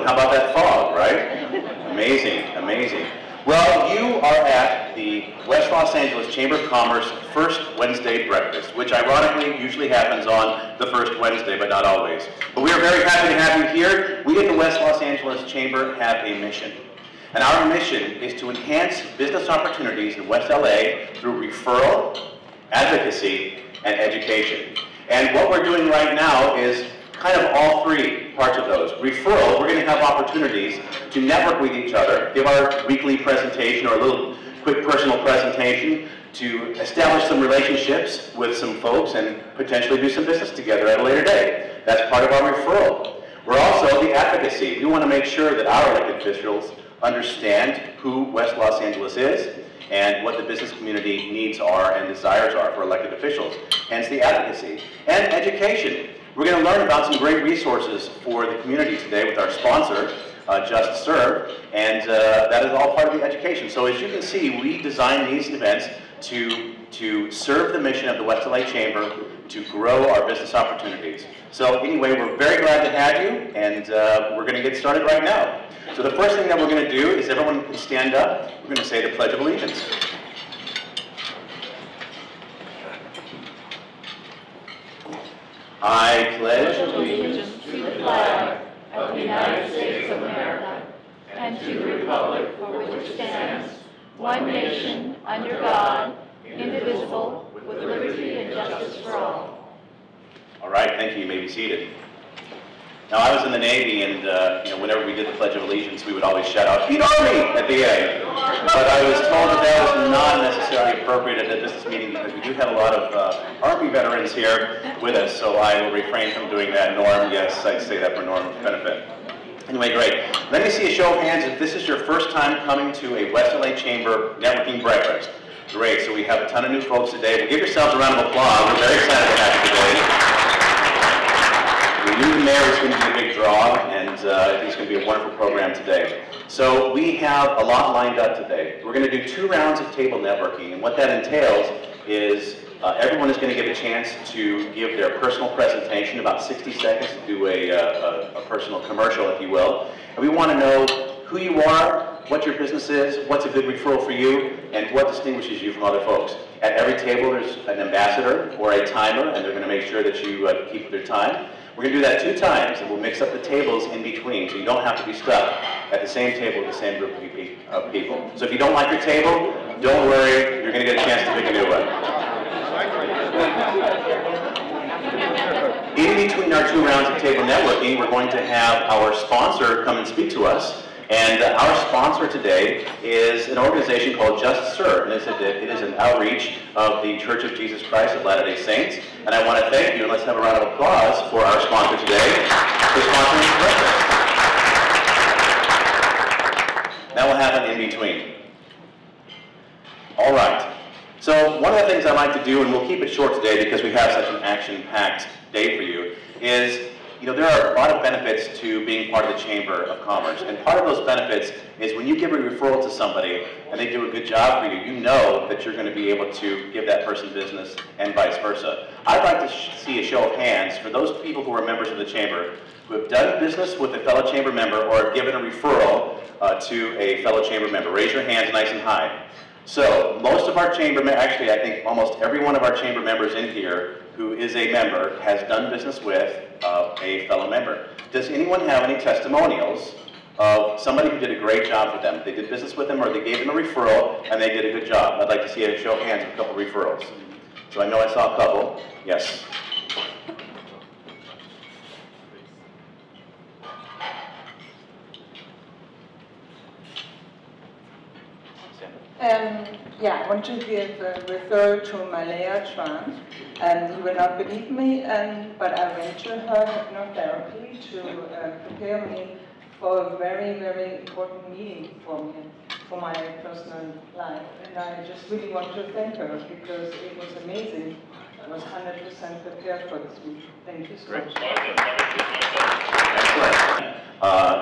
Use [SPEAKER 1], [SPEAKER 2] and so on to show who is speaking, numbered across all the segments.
[SPEAKER 1] how about that fog, right? Amazing, amazing. Well, you are at the West Los Angeles Chamber of Commerce First Wednesday Breakfast, which ironically usually happens on the first Wednesday, but not always. But we are very happy to have you here. We at the West Los Angeles Chamber have a mission. And our mission is to enhance business opportunities in West LA through referral, advocacy, and education. And what we're doing right now is kind of all three parts of those. Referral, we're going to have opportunities to network with each other, give our weekly presentation or a little quick personal presentation to establish some relationships with some folks and potentially do some business together at a later date. That's part of our referral. We're also the advocacy. We want to make sure that our elected officials understand who West Los Angeles is and what the business community needs are and desires are for elected officials, hence the advocacy. And education. We're going to learn about some great resources for the community today with our sponsor, Just Serve, and that is all part of the education. So as you can see, we designed these events to serve the mission of the West LA Chamber to grow our business opportunities. So anyway, we're very glad to have you, and we're going to get started right now. So the first thing that we're going to do is everyone can stand up. We're going to say the Pledge of Allegiance. I pledge allegiance
[SPEAKER 2] to the flag of the United States of America and to the republic for which it stands, one nation, under God, indivisible, with liberty and justice for all.
[SPEAKER 1] All right, thank you. You may be seated. Now, I was in the Navy, and whenever we did the Pledge of Allegiance, we would always shout out, "Feed Army!" at the end. But I was told that that was not necessarily appropriate at a business meeting because we do have a lot of Army veterans here with us, so I will refrain from doing that. Norm, yes, I'd say that for Norm's benefit. Anyway, great. Let me see a show of hands if this is your first time coming to a West LA Chamber networking breakfast. Great, so we have a ton of new folks today. Well, give yourselves a round of applause. We're very excited to have you today. We knew the mayor was going to be a big draw, and I think it's going to be a wonderful program today. So we have a lot lined up today. We're going to do 2 rounds of table networking, and what that entails is everyone is going to get a chance to give their personal presentation, about 60 seconds to do a personal commercial, if you will. And we want to know who you are, what your business is, what's a good referral for you, and what distinguishes you from other folks. At every table there's an ambassador or a timer, and they're going to make sure that you keep their time. We're going to do that 2 times, and we'll mix up the tables in between, so you don't have to be stuck at the same table with the same group of people. So if you don't like your table, don't worry, you're going to get a chance to pick a new one. In between our 2 rounds of table networking, we're going to have our sponsor come and speak to us. And our sponsor today is an organization called Just Serve, and it is an outreach of the Church of Jesus Christ of Latter-day Saints. And I want to thank you, and let's have a round of applause for our sponsor today for sponsoring this breakfast. That will happen in between. All right. So one of the things I like to do, and we'll keep it short today because we have such an action-packed day for you, is there are a lot of benefits to being part of the Chamber of Commerce, and part of those benefits is when you give a referral to somebody and they do a good job for you, you know that you're going to be able to give that person business and vice versa. I'd like to see a show of hands for those people who are members of the Chamber who have done business with a fellow Chamber member or have given a referral to a fellow Chamber member. Raise your hands nice and high. So most of our Chamber members, actually I think almost every one of our Chamber members in here who is a member has done business with a fellow member. Does anyone have any testimonials of somebody who did a great job for them? They did business with them or they gave them a referral and they did a good job. I'd like to see a show of hands of a couple referrals. So I know I saw a couple. Yes.
[SPEAKER 3] Yeah, I want to give a referral to Mayor Trump, and you will not believe me, but I went to her hypnotherapy to prepare me for a very, very important meeting for me, for my personal life. And I just really want to thank her because it was amazing. I was 100% prepared for this meeting. Thank you so much.
[SPEAKER 1] Excellent.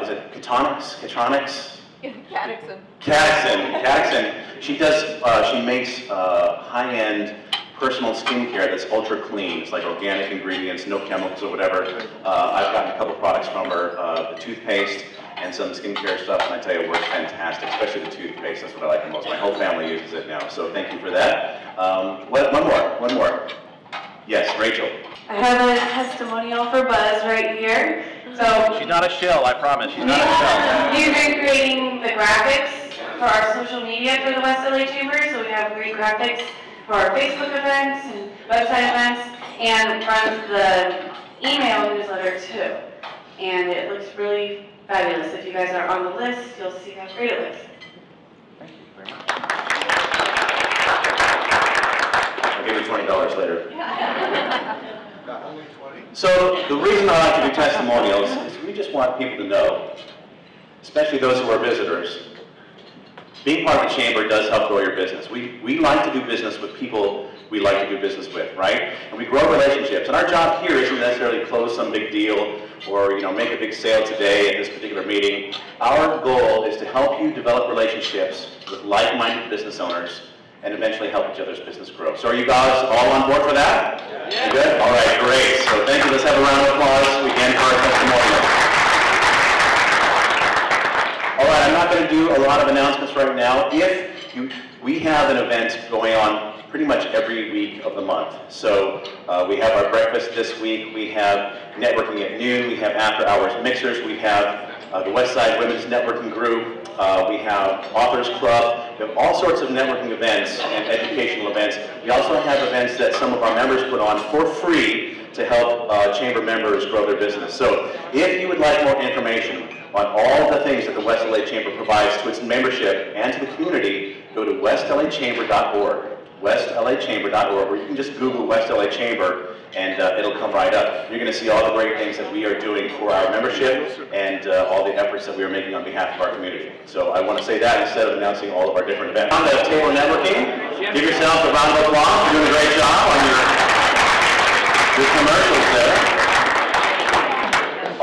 [SPEAKER 1] Is it Catronics?
[SPEAKER 2] Catexon.
[SPEAKER 1] Catexon. She does. She makes high-end personal skincare that's ultra clean. It's like organic ingredients, no chemicals or whatever. I've gotten a couple products from her, the toothpaste and some skincare stuff, and I tell you, it works fantastic, especially the toothpaste. That's what I like the most. My whole family uses it now, so thank you for that. One more. Yes, Rachel.
[SPEAKER 4] I have a testimonial for Buzz right here. So
[SPEAKER 1] She's not a shill, I promise. She's not a shill.
[SPEAKER 4] We've been creating the graphics for our social media for the West LA Chamber, so we have great graphics for our Facebook events and website events, and runs the email newsletter too. And it looks really fabulous. If you guys are on the list, you'll see how great it looks.
[SPEAKER 1] Thank you very much. I'll give you $20 later. So the reason I like to do testimonials is we just want people to know, especially those who are visitors, being part of the chamber does help grow your business. We like to do business with people we like to do business with, right? And we grow relationships. And our job here isn't necessarily close some big deal or make a big sale today at this particular meeting. Our goal is to help you develop relationships with like-minded business owners and eventually help each other's business grow. So are you guys all on board for that? Yeah. Good? All right, great. So thank you. Let's have a round of applause again for our testimonial. All right, I'm not going to do a lot of announcements right now. We have an event going on pretty much every week of the month. So we have our breakfast this week, we have networking at noon, we have after hours mixers, we have the Westside Women's Networking Group, we have Authors Club, we have all sorts of networking events and educational events. We also have events that some of our members put on for free to help chamber members grow their business. So if you would like more information on all the things that the West LA Chamber provides to its membership and to the community, go to westlachamber.org. westlachamber.org, or you can just Google West LA Chamber and it'll come right up. You're going to see all the great things that we are doing for our membership and all the efforts that we are making on behalf of our community. So I want to say that instead of announcing all of our different events. On the table networking, give yourself a round of applause. You're doing a great job on your commercials there.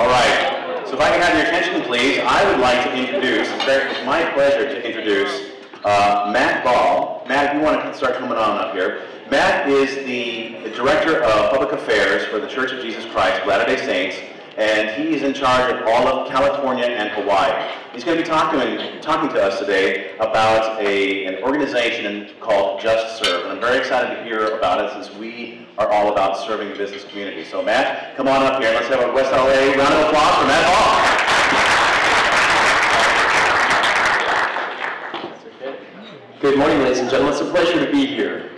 [SPEAKER 1] All right. So if I can have your attention, please, I would like to introduce, it's my pleasure to introduce Matt Ball. Matt, if you want to start coming on up here. Matt is the Director of Public Affairs for the Church of Jesus Christ of Latter-day Saints, and he is in charge of all of California and Hawaii. He's going to be talking to us today about an organization called Just Serve, and I'm very excited to hear about it since we are all about serving the business community. So Matt, come on up here. Let's have a West LA round of applause for Matt Ball.
[SPEAKER 5] Good morning, ladies and gentlemen. It's a pleasure to be here.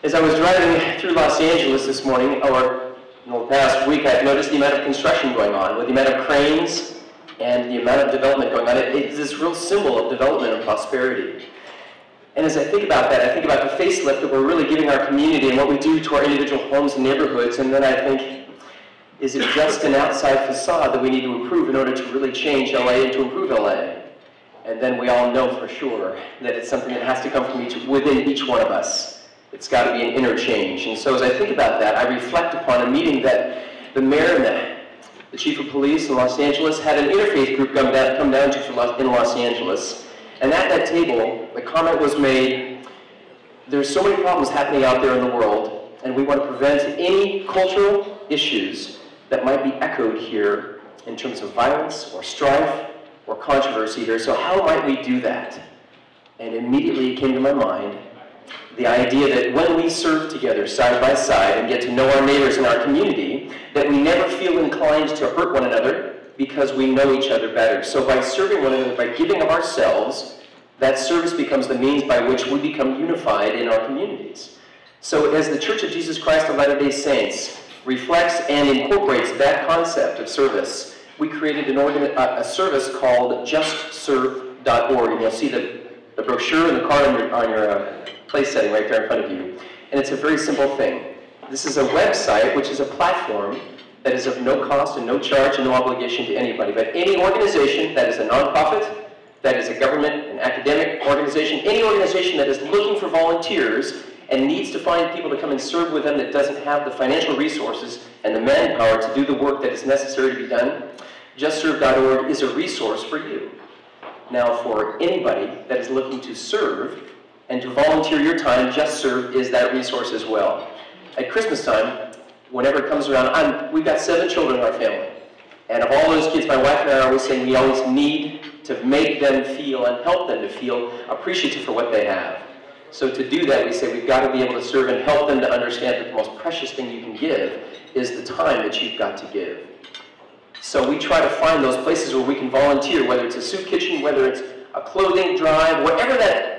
[SPEAKER 5] As I was driving through Los Angeles this morning, or in the past week, I've noticed the amount of construction going on, with the amount of cranes and the amount of development going on. It's this real symbol of development and prosperity. And as I think about that, I think about the facelift that we're really giving our community and what we do to our individual homes and neighborhoods, and then I think, is it just an outside facade that we need to improve in order to really change LA and to improve LA? And then we all know for sure that it's something that has to come from within each one of us. It's got to be an interchange. And so as I think about that, I reflect upon a meeting that the mayor and the chief of police in Los Angeles had an interfaith group come down to in Los Angeles. And at that table, the comment was made, there's so many problems happening out there in the world, and we want to prevent any cultural issues that might be echoed here in terms of violence or strife or controversy here. So how might we do that? And immediately it came to my mind the idea that when we serve together side by side and get to know our neighbors in our community, that we never feel inclined to hurt one another because we know each other better. So by serving one another, by giving of ourselves, that service becomes the means by which we become unified in our communities. So as the Church of Jesus Christ of Latter-day Saints reflects and incorporates that concept of service, we created a service called justserve.org, and you'll see the brochure and the card on your place setting right there in front of you. And it's a very simple thing. This is a website, which is a platform that is of no cost and no charge and no obligation to anybody. But any organization that is a nonprofit, that is a government, an academic organization, any organization that is looking for volunteers and needs to find people to come and serve with them that doesn't have the financial resources and the manpower to do the work that is necessary to be done, justserve.org is a resource for you. Now, for anybody that is looking to serve And to volunteer your time, Just Serve is that resource as well. At Christmas time, whenever it comes around, we've got 7 children in our family. And of all those kids, my wife and I are always saying we always need to make them feel and help them to feel appreciative for what they have. So to do that, we say we've got to be able to serve and help them to understand that the most precious thing you can give is the time that you've got to give. So we try to find those places where we can volunteer, whether it's a soup kitchen, whether it's a clothing drive, whatever that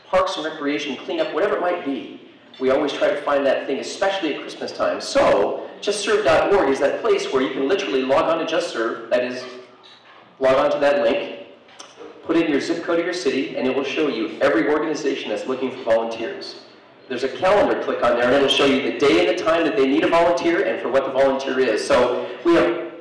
[SPEAKER 5] parks and recreation cleanup, whatever it might be. We always try to find that thing, especially at Christmas time. So JustServe.org is that place where you can literally log on to JustServe, that is, log on to that link, put in your zip code of your city, and it will show you every organization that's looking for volunteers. There's a calendar click on there, and it'll show you the day and the time that they need a volunteer and for what the volunteer is. So we have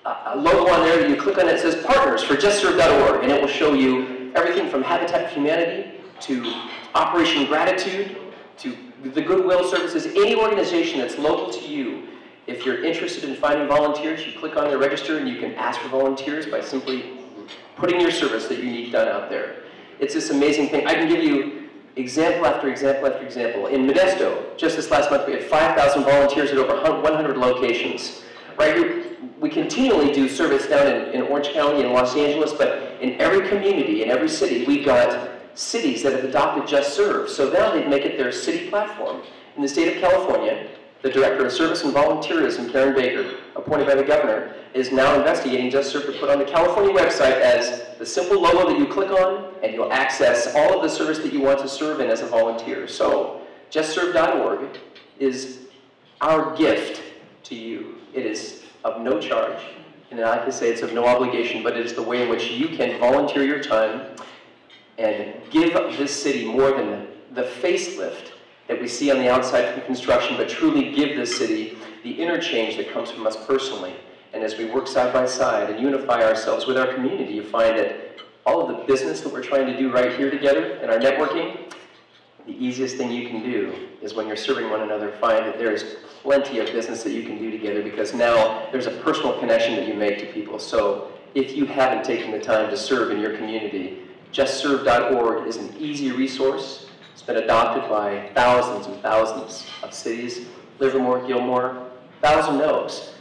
[SPEAKER 5] a logo on there that you click on that says Partners for JustServe.org, and it will show you everything from Habitat for Humanity to Operation Gratitude to the Goodwill Services, any organization that's local to you. If you're interested in finding volunteers, you click on their register and you can ask for volunteers by simply putting your service that you need done out there. It's this amazing thing. I can give you example after example after example. In Modesto, just this last month, we had 5,000 volunteers at over 100 locations. Right here, we continually do service down in Orange County and Los Angeles, but in every community, in every city, we've got cities that have adopted Just Serve. So now they make it their city platform. In the state of California, the Director of Service and Volunteerism, Karen Baker, appointed by the governor, is now investigating Just Serve to put on the California website as the simple logo that you click on, and you'll access all of the service that you want to serve in as a volunteer. So JustServe.org is our gift to you. It is of no charge, and I can say it's of no obligation, but it is the way in which you can volunteer your time and give this city more than the facelift that we see on the outside from construction, but truly give this city the interchange that comes from us personally. And as we work side by side and unify ourselves with our community, you find that all of the business that we're trying to do right here together in our networking, the easiest thing you can do is when you're serving one another, find that there's plenty of business that you can do together, because now there's a personal connection that you make to people. So if you haven't taken the time to serve in your community, JustServe.org is an easy resource. It's been adopted by thousands and thousands of cities. Livermore, Gilmore, Thousand Oaks.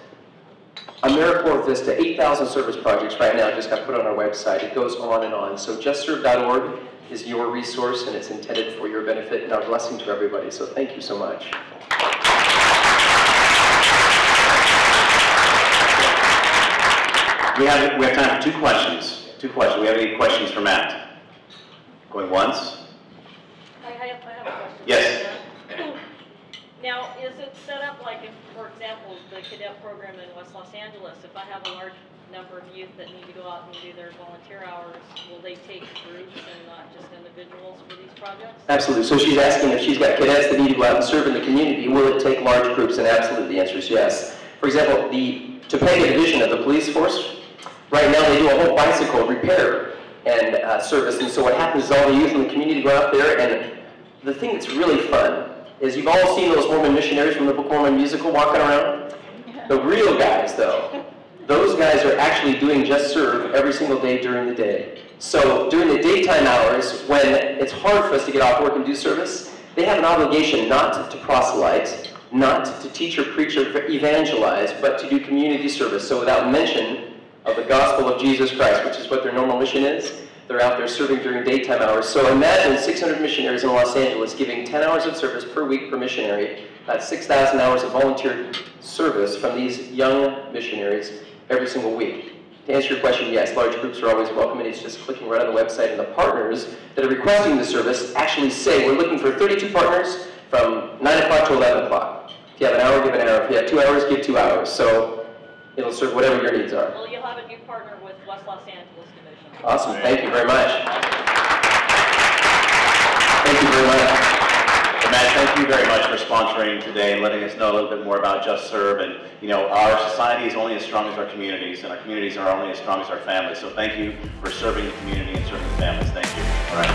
[SPEAKER 5] AmeriCorps Vista, 8,000 service projects right now just got put on our website. It goes on and on. So JustServe.org is your resource, and it's intended for your benefit and our blessing to everybody. So thank you so much.
[SPEAKER 1] We have time for 2 questions. 2 questions. We have any questions for Matt? Going once?
[SPEAKER 6] I have a question.
[SPEAKER 1] Yes.
[SPEAKER 6] Now, is it set up like, if, for example, the cadet program in West Los Angeles, if I have a large number of youth that need to go out and do their volunteer hours, will they take groups and not just individuals for these projects?
[SPEAKER 5] Absolutely. So she's asking if she's got cadets that need to go out and serve in the community, will it take large groups? And absolutely, the answer is yes. For example, the Topeka division of the police force, right now they do a whole bicycle repair and service. And so what happens is all the youth in the community go out there, and the thing that's really fun is you've all seen those Mormon missionaries from the Book of Mormon musical walking around. The real guys, though, those guys are actually doing Just Serve every single day during the day. So during the daytime hours, when it's hard for us to get off work and do service, they have an obligation not to proselyte, not to teach or preach or evangelize, but to do community service. So without mention of the gospel of Jesus Christ, which is what their normal mission is, they're out there serving during daytime hours. So imagine 600 missionaries in Los Angeles giving 10 hours of service per week per missionary. That's 6,000 hours of volunteer service from these young missionaries every single week. To answer your question, yes, large groups are always welcome, and it's just clicking right on the website, and the partners that are requesting the service actually say, we're looking for 32 partners from 9 o'clock to 11 o'clock. If you have an hour, give an hour. If you have 2 hours, give 2 hours. So it'll serve whatever your needs are.
[SPEAKER 6] Well, you'll have a new partner with West Los Angeles Division.
[SPEAKER 5] Awesome. Thank you very much. Thank you very much.
[SPEAKER 1] Well, Matt, thank you very much for sponsoring today and letting us know a little bit more about Just Serve. And, you know, our society is only as strong as our communities, and our communities are only as strong as our families. So thank you for serving the community and serving the families. Thank you. All right.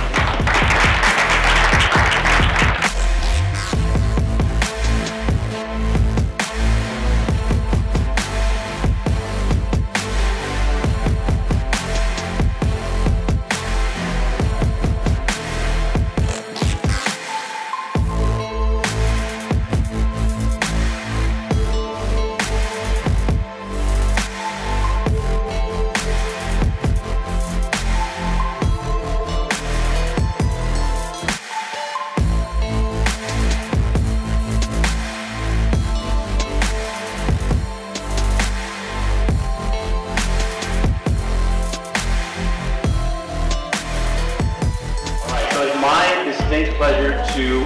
[SPEAKER 1] to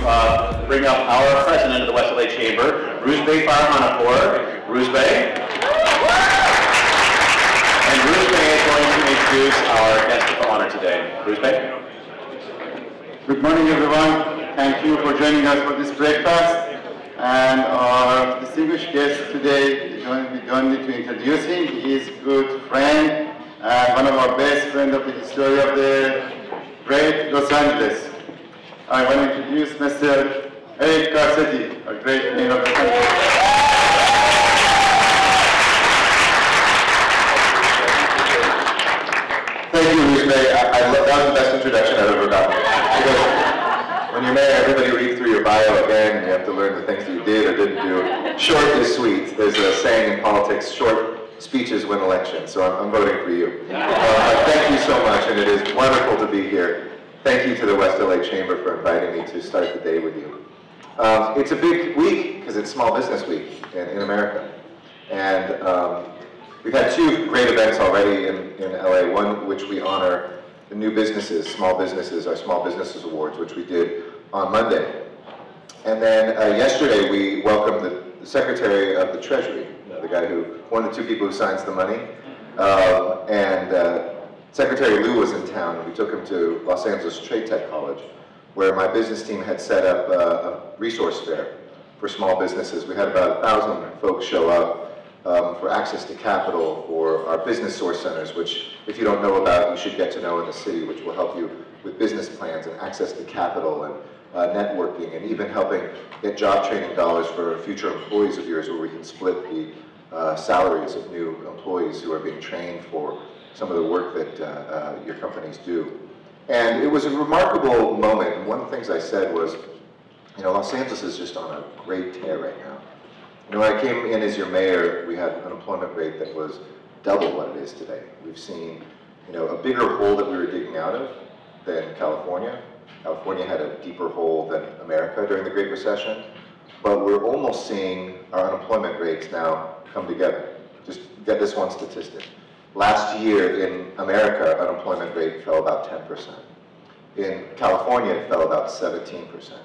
[SPEAKER 1] bring up our president of the West LA Chamber, Rusbeh Farhanapur. Rusbeh. And Rusbeh is going to introduce our guest of honor today. Rusbeh.
[SPEAKER 7] Good morning, everyone. Thank you for joining us for this breakfast. And our distinguished guest today, we don't need to introduce him. He is a good friend and one of our best friends of the history of the great Los Angeles. I want to introduce Mr. Eric Garcetti, a great mayor of the country.
[SPEAKER 8] Thank you, Rusbeh. I love that was the best introduction I've ever gotten. Because when you're mayor, everybody reads through your bio again, and you have to learn the things that you did or didn't do. Short is sweet. There's a saying in politics, short speeches win elections, so I'm voting for you. Thank you so much, and it is wonderful to be here. Thank you to the West LA Chamber for inviting me to start the day with you. It's a big week, because it's Small Business Week in America. And we've had two great events already in LA, one which we honor the new businesses, small businesses, our Small Businesses Awards, which we did on Monday. And then yesterday we welcomed the Secretary of the Treasury, the guy who, one of the two people who signs the money. Secretary Liu was in town, and we took him to Los Angeles Trade Tech College, where my business team had set up a resource fair for small businesses. We had about 1,000 folks show up for access to capital for our business source centers, which if you don't know about, you should get to know in the city, which will help you with business plans and access to capital and networking, and even helping get job training dollars for future employees of yours, where we can split the salaries of new employees who are being trained for some of the work that your companies do. And it was a remarkable moment, and one of the things I said was, you know, Los Angeles is just on a great tear right now. You know, when I came in as your mayor, we had an unemployment rate that was double what it is today. We've seen, you know, a bigger hole that we were digging out of than California. California had a deeper hole than America during the Great Recession, but we're almost seeing our unemployment rates now come together. Just get this one statistic. Last year in America, unemployment rate fell about 10%. In California, it fell about 17%.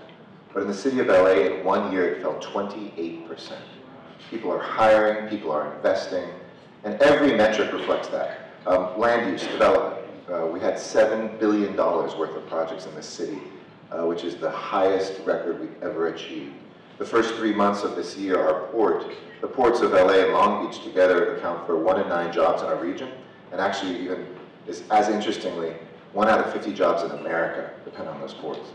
[SPEAKER 8] But in the city of LA, in 1 year, it fell 28%. People are hiring, people are investing, and every metric reflects that. Land use, development. We had $7 billion worth of projects in this city, which is the highest record we've ever achieved. The first 3 months of this year, the ports of LA and Long Beach together account for 1 in 9 jobs in our region, and actually even, as interestingly, 1 out of 50 jobs in America depend on those ports.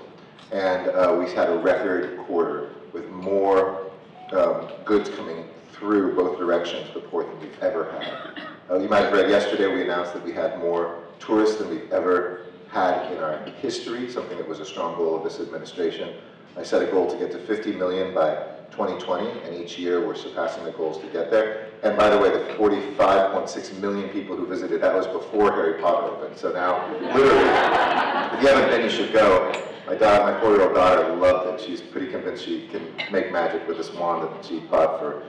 [SPEAKER 8] And we had a record quarter with more goods coming through both directions of the port than we've ever had. You might have read yesterday we announced that we had more tourists than we've ever had in our history, something that was a strong goal of this administration. I set a goal to get to 50 million by 2020, and each year we're surpassing the goals to get there. And by the way, the 45.6 million people who visited, that was before Harry Potter opened. So now, literally, if you haven't been, you should go. My 4-year-old daughter loved it. She's pretty convinced she can make magic with this wand that she bought for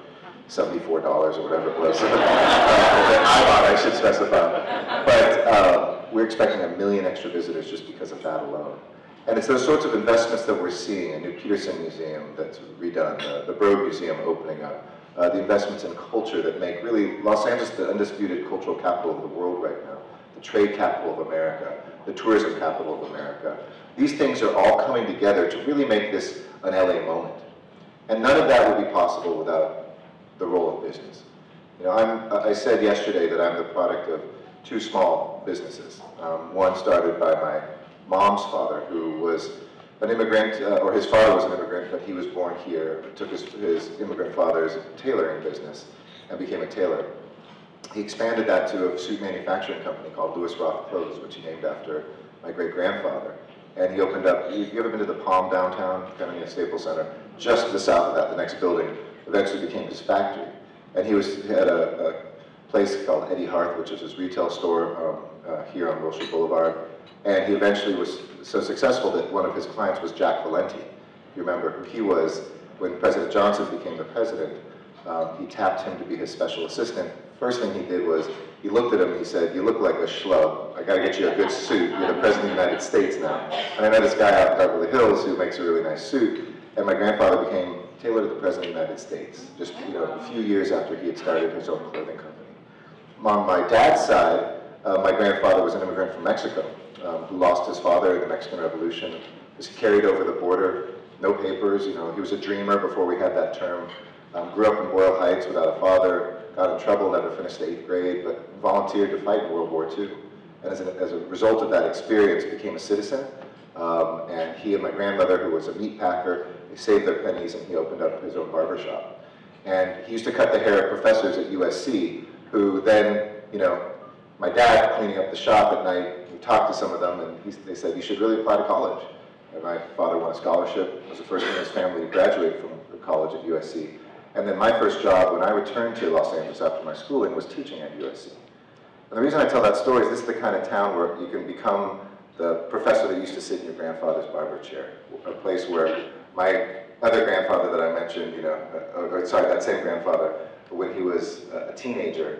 [SPEAKER 8] $74 or whatever it was. That I bought, I should specify. But we're expecting 1 million extra visitors just because of that alone. And it's those sorts of investments that we're seeing, a new Peterson Museum that's redone, the Broad Museum opening up, the investments in culture that make really Los Angeles the undisputed cultural capital of the world right now, the trade capital of America, the tourism capital of America. These things are all coming together to really make this an LA moment. And none of that would be possible without the role of business. You know, I said yesterday that I'm the product of 2 small businesses. One started by my mom's father, who was an immigrant, or his father was an immigrant, but he was born here, took his immigrant father's tailoring business and became a tailor. He expanded that to a suit manufacturing company called Lewis Roth Clothes, which he named after my great-grandfather. And he opened up, you ever been to the Palm downtown, kind of near Staples Center? Just to the south of that, the next building eventually became his factory. And he had a place called Eddie Hearth, which is his retail store here on Wilshire Boulevard. And he eventually was so successful that one of his clients was Jack Valenti. You remember who he was when President Johnson became the president. He tapped him to be his special assistant first thing he did was, he looked at him and he said, "You look like a schlub. I gotta get you a good suit. You're the President of the United States now." And I met this guy out in Beverly Hills who makes a really nice suit, and my grandfather became tailor to the President of the United States, just a few years after he had started his own clothing company. On my dad's side, my grandfather was an immigrant from Mexico, who lost his father in the Mexican Revolution, was carried over the border, no papers, he was a dreamer before we had that term, grew up in Boyle Heights without a father, got in trouble, never finished the 8th grade, but volunteered to fight in World War II. And as a result of that experience, became a citizen. And he and my grandmother, who was a meat packer, they saved their pennies and he opened up his own barber shop. And he used to cut the hair of professors at USC, who then, my dad cleaning up the shop at night, we talked to some of them and they said, "You should really apply to college." And my father won a scholarship, was the first in his family to graduate from college at USC. And then my first job when I returned to Los Angeles after my schooling was teaching at USC. And the reason I tell that story is this is the kind of town where you can become the professor that used to sit in your grandfather's barber chair, a place where my other grandfather that I mentioned, that same grandfather, when he was a teenager,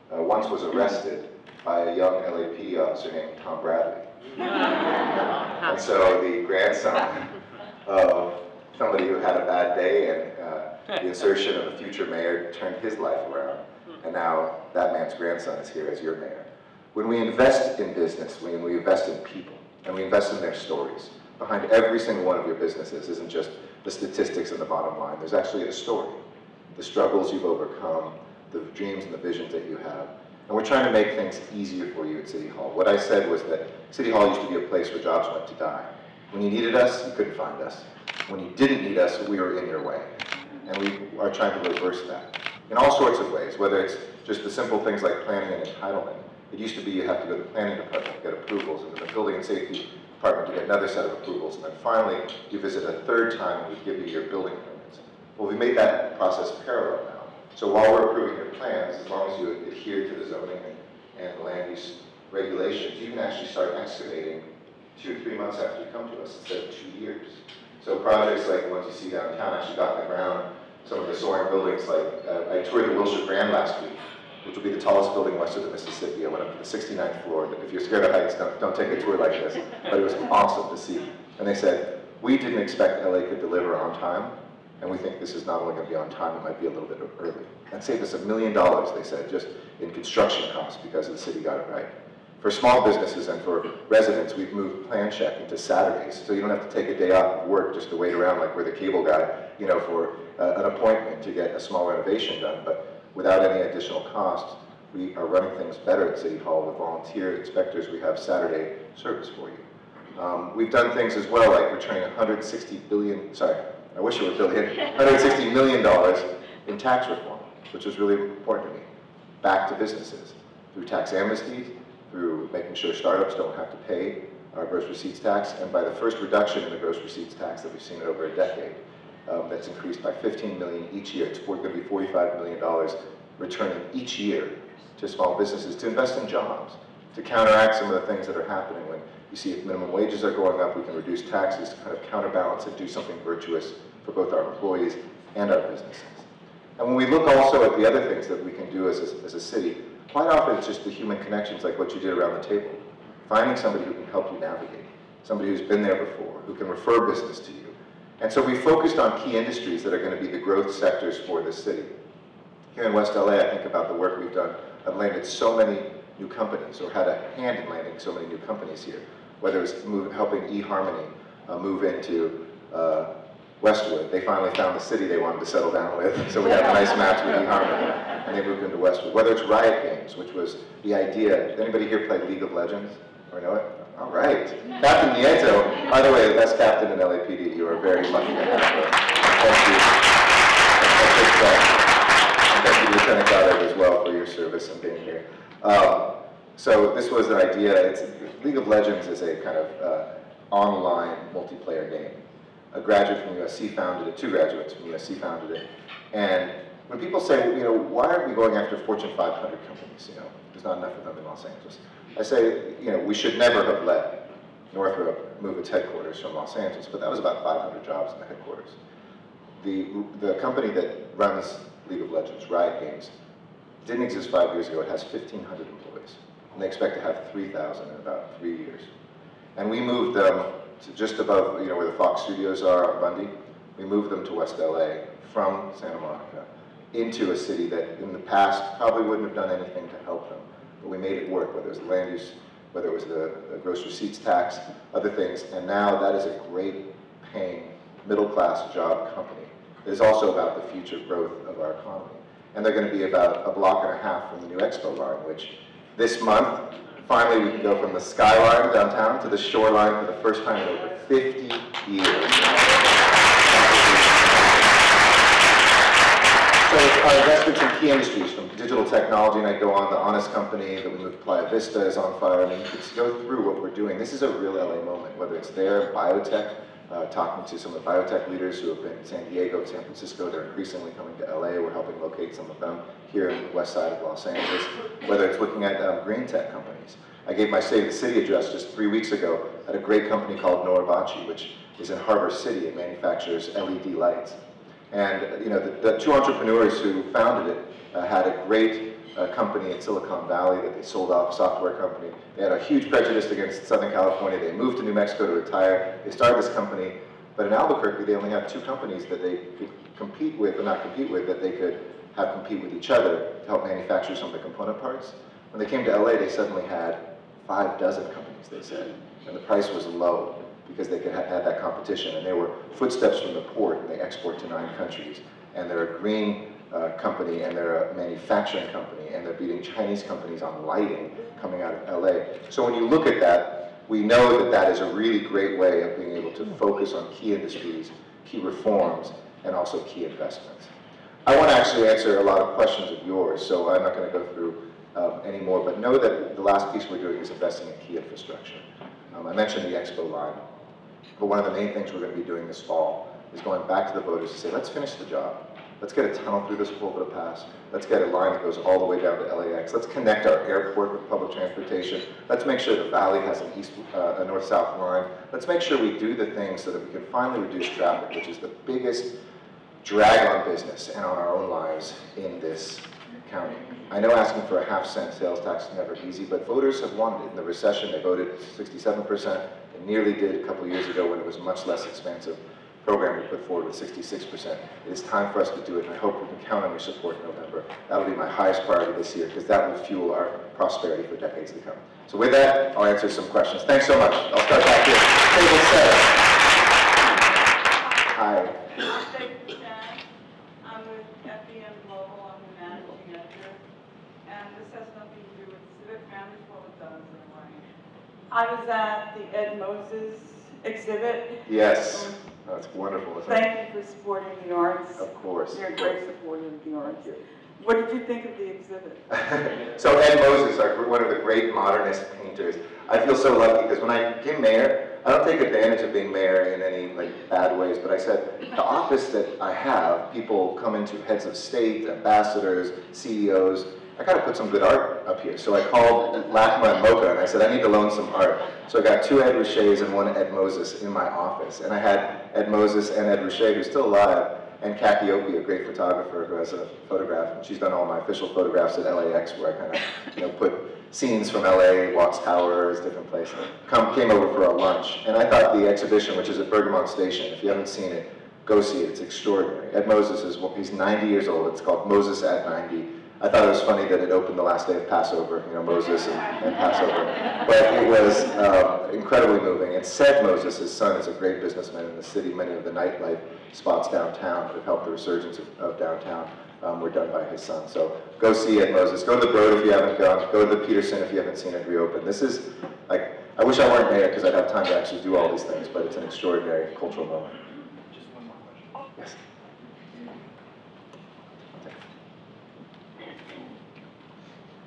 [SPEAKER 8] once was arrested by a young LAPD officer named Tom Bradley. And so the grandson of somebody who had a bad day and the insertion of a future mayor turned his life around. And now that man's grandson is here as your mayor. When we invest in business, when we invest in people, and we invest in their stories, behind every single one of your businesses isn't just the statistics and the bottom line. There's actually a story. The struggles you've overcome, the dreams and the visions that you have. And we're trying to make things easier for you at City Hall. What I said was that City Hall used to be a place where jobs went to die. When you needed us, you couldn't find us. When you didn't need us, we were in your way. And we are trying to reverse that in all sorts of ways, whether it's just the simple things like planning and entitlement. It used to be you have to go to the planning department to get approvals, and then the building and safety department to get another set of approvals, and then finally you visit a third time and we give you your building permits. Well, we made that process parallel now. So while we're approving your plans, as long as you adhere to the zoning and the land use regulations, you can actually start excavating 2 or 3 months after you come to us instead of 2 years. So projects like the ones you see downtown actually got in the ground. Some of the soaring buildings, like I toured the Wilshire Grand last week, which will be the tallest building west of the Mississippi. I went up to the 69th floor. If you're scared of heights, don't take a tour like this. But it was awesome to see. And they said, "We didn't expect LA could deliver on time, and we think this is not only going to be on time, it might be a little bit early." That saved us $1 million, they said, just in construction costs because the city got it right. For small businesses and for residents, we've moved plan check into Saturdays, so you don't have to take a day off of work just to wait around like we're the cable guy, for an appointment to get a small renovation done. But without any additional costs, we are running things better at City Hall with volunteer inspectors. We have Saturday service for you. We've done things as well, like returning $160 million in tax reform, which is really important to me, back to businesses through tax amnesties, through making sure startups don't have to pay our gross receipts tax, and by the first reduction in the gross receipts tax that we've seen in over a decade. That's increased by $15 million each year. It's going to be $45 million returning each year to small businesses to invest in jobs, to counteract some of the things that are happening. When you see if minimum wages are going up, we can reduce taxes to kind of counterbalance and do something virtuous for both our employees and our businesses. And when we look also at the other things that we can do as a city, quite often it's just the human connections like what you did around the table. Finding somebody who can help you navigate, somebody who's been there before, who can refer business to you. And so we focused on key industries that are going to be the growth sectors for this city. Here in West LA, I think about the work we've done. I've landed so many new companies, or had a hand in landing so many new companies here, whether it's helping eHarmony move into Westwood. They finally found the city they wanted to settle down with, so we have a nice match with eHarmony, and they moved into Westwood. Whether it's Riot Games, which was the idea. Did anybody here play League of Legends, or know it? All right. Captain Nieto, by the way, the best captain in LAPD. You are very lucky to have her. Thank you, Lieutenant Goddard, as well, for your service and being here. So this was an idea. League of Legends is a kind of online multiplayer game. A graduate from USC founded it, 2 graduates from USC founded it. And when people say, why aren't we going after Fortune 500 companies? There's not enough of them in Los Angeles. I say, we should never have let Northrop move its headquarters from Los Angeles, but that was about 500 jobs in the headquarters. The company that runs League of Legends, Riot Games, didn't exist 5 years ago. It has 1,500 employees, and they expect to have 3,000 in about 3 years. And we moved them to just above, where the Fox Studios are on Bundy. We moved them to West LA from Santa Monica into a city that in the past probably wouldn't have done anything to help them. But we made it work, whether it was the land use, whether it was the gross receipts tax, other things. And now that is a great paying middle-class job company. It is also about the future growth of our economy. And they're going to be about a block and a half from the new Expo line, which this month, finally we can go from the skyline downtown to the shoreline for the first time in over 50 years. So our investments in key industries, from digital technology, and I go on, the Honest Company that we moved to Playa Vista is on fire. I mean, you can go through what we're doing. This is a real LA moment, whether it's there, biotech, talking to some of the biotech leaders who have been in San Diego, San Francisco. They're increasingly coming to LA. We're helping locate some of them here in the west side of Los Angeles. Whether it's looking at green tech companies. I gave my State of the City address just 3 weeks ago at a great company called Noribachi, which is in Harbor City and manufactures LED lights. And the two entrepreneurs who founded it had a great company in Silicon Valley that they sold off, a software company. They had a huge prejudice against Southern California. They moved to New Mexico to retire. They started this company, but in Albuquerque they only have two companies that they could compete with, or not compete with, that they could have compete with each other to help manufacture some of the component parts. When they came to LA, they suddenly had 6 companies, they said, and the price was low because they could have that competition, and they were footsteps from the port, and they export to 9 countries, and they're a green company, and they're a manufacturing company, and they're beating Chinese companies on lighting coming out of LA. So when you look at that, we know that that is a really great way of being able to focus on key industries, key reforms, and also key investments. I want to actually answer a lot of questions of yours, so I'm not going to go through any more, but know that the last piece we're doing is investing in key infrastructure. I mentioned the Expo line, but one of the main things we're going to be doing this fall is going back to the voters to say, let's finish the job. Let's get a tunnel through this Sepulveda Pass. Let's get a line that goes all the way down to LAX. Let's connect our airport with public transportation. Let's make sure the valley has a north-south line. Let's make sure we do the things so that we can finally reduce traffic, which is the biggest drag on business and on our own lives in this county. I know asking for a half-cent sales tax is never easy, but voters have wanted it. In the recession, they voted 67%. They nearly did a couple of years ago when it was a much less expensive program we put forward with 66%. It is time for us to do it, and I hope we can count on your support in November. That'll be my highest priority this year, because that will fuel our prosperity for decades to come. So with that, I'll answer some questions. Thanks so much. I'll start back here. Table 7. Hi.
[SPEAKER 9] I'm with FBM Global. I'm the managing editor. And this has nothing to do with civic management, well, it does in a way. I was at the Ed Moses exhibit.
[SPEAKER 8] Yes. That's wonderful, isn't it?
[SPEAKER 9] Thank you for supporting the arts.
[SPEAKER 8] Of course.
[SPEAKER 9] You're a great supporter of the arts. What did you think of the exhibit?
[SPEAKER 8] So Ed Moses, one of the great modernist painters. I feel so lucky because when I became mayor, I don't take advantage of being mayor in any bad ways, but I said, the office that I have, people come into heads of state, ambassadors, CEOs, I got to put some good art up here. So I called LACMA and Mocha and I said, I need to loan some art. So I got 2 Ed Rusches and 1 Ed Moses in my office. And I had Ed Moses and Ed Rusche, who's still alive, and Kathy Opie, a great photographer who has a photograph. And she's done all my official photographs at LAX, where I kind of put scenes from LA, Watts Towers, different places. Came over for a lunch. And I thought the exhibition, which is at Bergamot Station, if you haven't seen it, go see it. It's extraordinary. Ed Moses he's 90 years old. It's called Moses at 90. I thought it was funny that it opened the last day of Passover, Moses and Passover. But it was incredibly moving. And Seth Moses, his son, is a great businessman in the city. Many of the nightlife spots downtown that have helped the resurgence of downtown were done by his son. So go see Ed Moses. Go to the Broad if you haven't gone. Go to the Peterson if you haven't seen it reopen. This is, I wish I weren't mayor because I'd have time to actually do all these things, but it's an extraordinary cultural moment.
[SPEAKER 5] Just one more question.
[SPEAKER 8] Yes.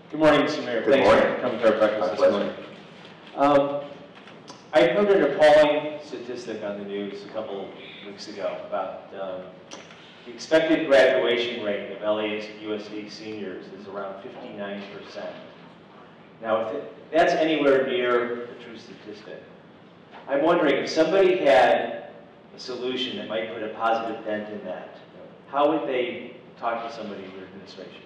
[SPEAKER 5] Good morning, Mr. Mayor.
[SPEAKER 8] Good
[SPEAKER 5] Thanks
[SPEAKER 8] morning.
[SPEAKER 5] for coming to our breakfast
[SPEAKER 8] My
[SPEAKER 5] this morning. I heard an appalling statistic on the news a couple weeks ago about the expected graduation rate of LA's USD seniors is around 59%. Now, if that's anywhere near the true statistic, I'm wondering if somebody had a solution that might put a positive dent in that, how would they talk to somebody in your administration?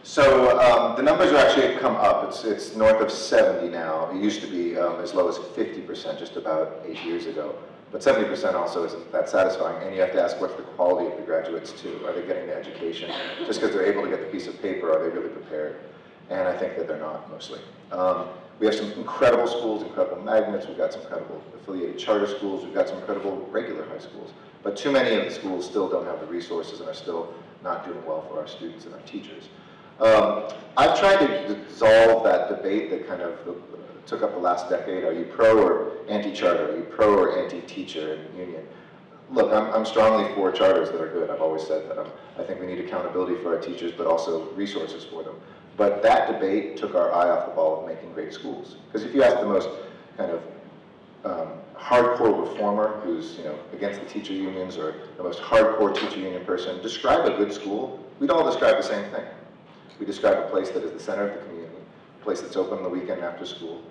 [SPEAKER 8] So the numbers are actually come up. It's north of 70 now. It used to be as low as 50% just about 8 years ago. But 70% also isn't that satisfying, and you have to ask what's the quality of the graduates too. Are they getting the education? Just because they're able to get the piece of paper, are they really prepared? And I think that they're not, mostly. We have some incredible schools, incredible magnets. We've got some incredible affiliated charter schools. We've got some incredible regular high schools. But too many of the schools still don't have the resources and are still not doing well for our students and our teachers. I've tried to dissolve that debate that kind of took up the last decade. Are you pro or anti-charter? Are you pro or anti-teacher and union? Look, I'm strongly for charters that are good. I've always said that. I think we need accountability for our teachers, but also resources for them. But that debate took our eye off the ball of making great schools. Because if you ask the most kind of hardcore reformer who's against the teacher unions, or the most hardcore teacher union person, describe a good school, we'd all describe the same thing. We describe a place that is the center of the community, a place that's open on the weekend after school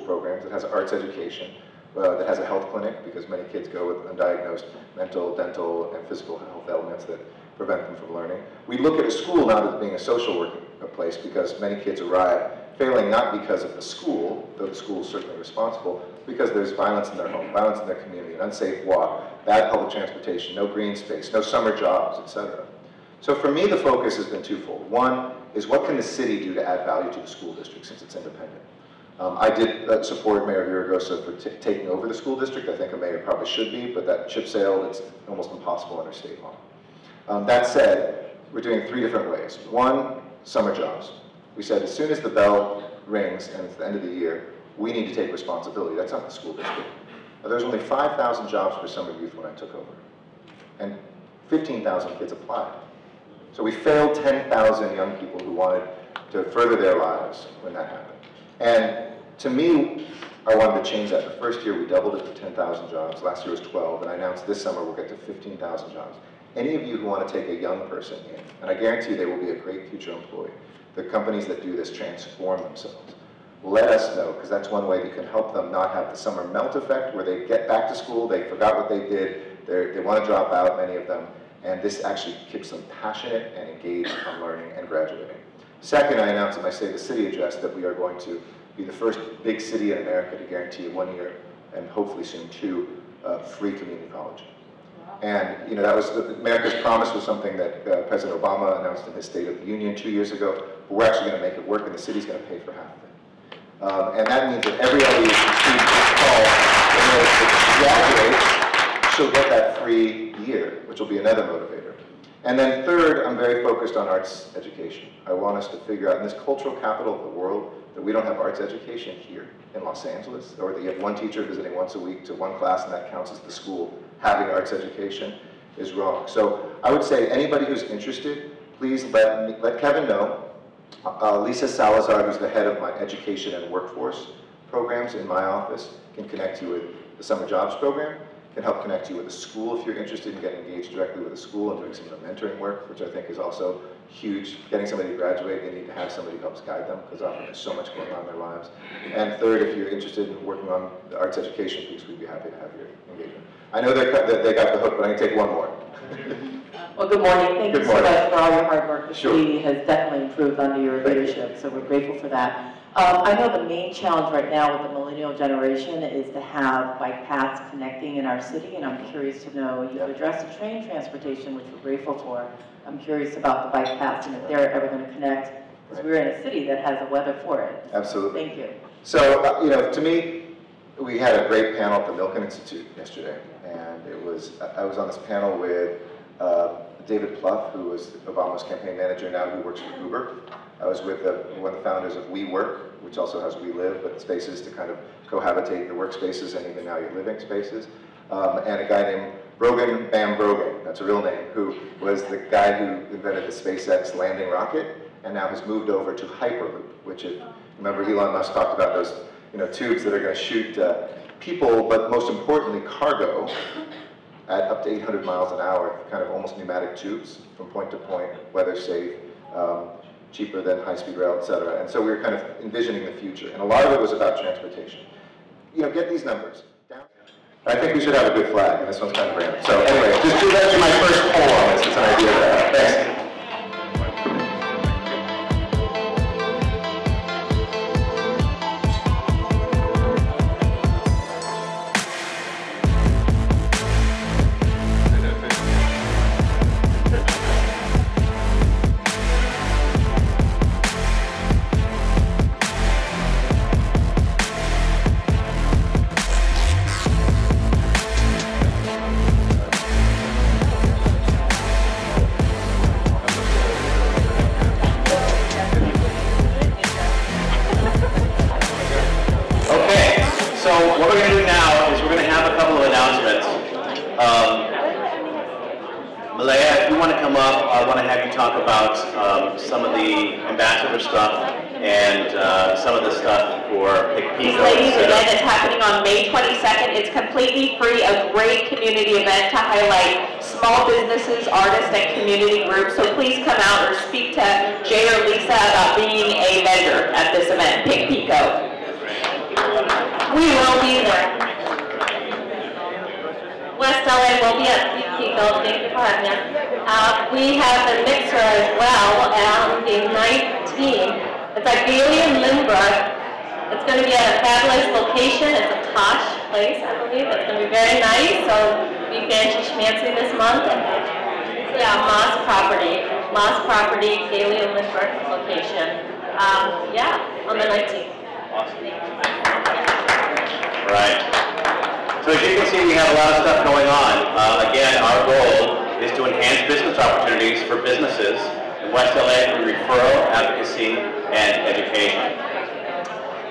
[SPEAKER 8] programs, that has arts education, that has a health clinic, because many kids go with undiagnosed mental, dental, and physical health elements that prevent them from learning. We look at a school not as being a social work place, because many kids arrive failing not because of the school, though the school is certainly responsible, because there's violence in their home, violence in their community, an unsafe walk, bad public transportation, no green space, no summer jobs, etc. So for me, the focus has been twofold. One is, what can the city do to add value to the school district since it's independent? I did support Mayor Eric Garcetti for taking over the school district. I think a mayor probably should be, but that ship sailed. It's almost impossible under state law. That said, we're doing 3 different ways. One, summer jobs. We said as soon as the bell rings and it's the end of the year, we need to take responsibility. That's not the school district. There's only 5,000 jobs for summer youth when I took over, and 15,000 kids applied. So we failed 10,000 young people who wanted to further their lives when that happened. And to me, I wanted to change that. The first year we doubled it to 10,000 jobs. Last year was 12, and I announced this summer we'll get to 15,000 jobs. Any of you who want to take a young person in, and I guarantee they will be a great future employee, the companies that do this transform themselves. Let us know, because that's one way you can help them not have the summer melt effect, where they get back to school, they forgot what they did, they want to drop out, many of them, and this actually keeps them passionate and engaged on learning and graduating. Second, I announced in my State of the City address that we are going to be the first big city in America to guarantee 1 year, and hopefully soon 2, free community college. And that was America's promise, was something that President Obama announced in his State of the Union 2 years ago. But we're actually going to make it work, and the city's going to pay for half of it. And that means that every LEU student this fall, she'll get that free year, which will be another motivator. And then third, I'm very focused on arts education. I want us to figure out, in this cultural capital of the world, that we don't have arts education here in Los Angeles, or that you have one teacher visiting once a week to one class, and that counts as the school having arts education, is wrong. So I would say anybody who's interested, please let Kevin know. Lisa Salazar, who's the head of my education and workforce programs in my office, can connect you with the summer jobs program, can help connect you with a school if you're interested in getting engaged directly with a school and doing some of the mentoring work, which I think is also huge. Getting somebody to graduate, they need to have somebody who helps guide them, because often there's so much going on in their lives. And third, if you're interested in working on the arts education piece, we'd be happy to have your engagement. I know they got the hook, but I can take one more.
[SPEAKER 10] Well, good morning. Thank you so much for all your hard work. The city has definitely improved under your leadership, so we're grateful for that. I know the main challenge right now with the millennial generation is to have bike paths connecting in our city, and I'm curious to know, you've addressed the train transportation, which we're grateful for. I'm curious about the bike paths and if they're ever going to connect, because we're in a city that has the weather for it.
[SPEAKER 8] Absolutely.
[SPEAKER 10] Thank you.
[SPEAKER 8] So, to me, we had a great panel at the Milken Institute yesterday, and I was on this panel with David Plouffe, who was Obama's campaign manager now, who works for Uber. I was with one of the founders of WeWork, which also has We Live, but spaces to kind of cohabitate your workspaces and even now your living spaces. And a guy named Brogan Bam Brogan, that's a real name, who was the guy who invented the SpaceX landing rocket and now has moved over to Hyperloop, which is, remember Elon Musk talked about those tubes that are going to shoot people, but most importantly cargo, at up to 800 miles an hour, kind of almost pneumatic tubes from point to point, weather safe, cheaper than high-speed rail, et cetera. And so we were kind of envisioning the future. And a lot of it was about transportation. Get these numbers. I think we should have a good flag, and this one's kind of random. So anyway, just that's my first poll on this. It's an idea to have. Thanks.
[SPEAKER 1] what we're going to do now is we're going to have a couple of announcements. Malaya, if you want to come up, I want to have you talk about some of the ambassador stuff and some of the stuff for
[SPEAKER 11] These ladies event is happening on May 22nd. It's completely free, a great community event to highlight small businesses, artists, and community groups. So please come out or speak to Jay or Lisa about being a vendor at this event, Pick Pico. We will be there. West LA will be at Pick Pico. Thank you for having us. We have the mixer as well on the 19th. It's at Gailey and Lindbergh. It's going to be at a fabulous location. It's a posh place, I believe. It's going to be very nice. So be fancy schmancy this month. And yeah, Moss Property, Gailey and Lindbergh location. Yeah, on the 19th.
[SPEAKER 1] Awesome. Right. So as you can see, we have a lot of stuff going on. Again, our goal is to enhance business opportunities for businesses in West LA through referral, advocacy, and education.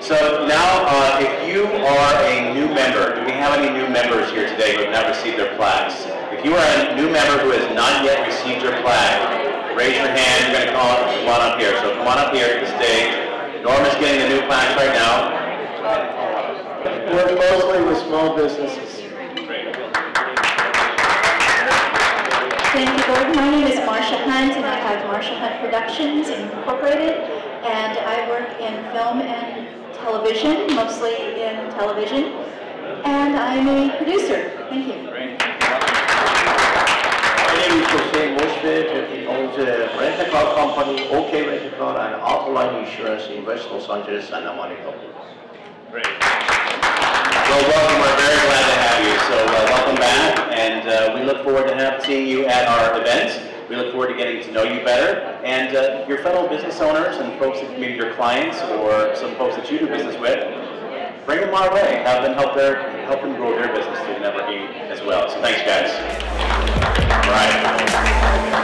[SPEAKER 1] So now, if you are a new member, do we have any new members here today who have not received their plaques? If you are a new member who has not yet received your plaque, raise your hand. You're going to come on up here. So come on up here to the stage. Norm is getting the new plaques right now.
[SPEAKER 12] Work mostly with small businesses.
[SPEAKER 13] Thank you, Gordon. My name is Marsha Hunt, and I have Marsha Hunt Productions Incorporated, and I work in film and television, mostly in television, and I'm a producer. Thank you.
[SPEAKER 12] My name is Jose Moshfet. He owns a rent-a-car company, OK Rent-A-Car, and Autoline Insurance in West Los Angeles, and Monica.
[SPEAKER 1] Great. Well, welcome. We're very glad to have you. So welcome back, and we look forward to seeing you at our events. We look forward to getting to know you better, and your fellow business owners and folks that maybe your clients or some folks that you do business with, bring them our way. Have them help them grow their business through networking as well. So thanks, guys. All right.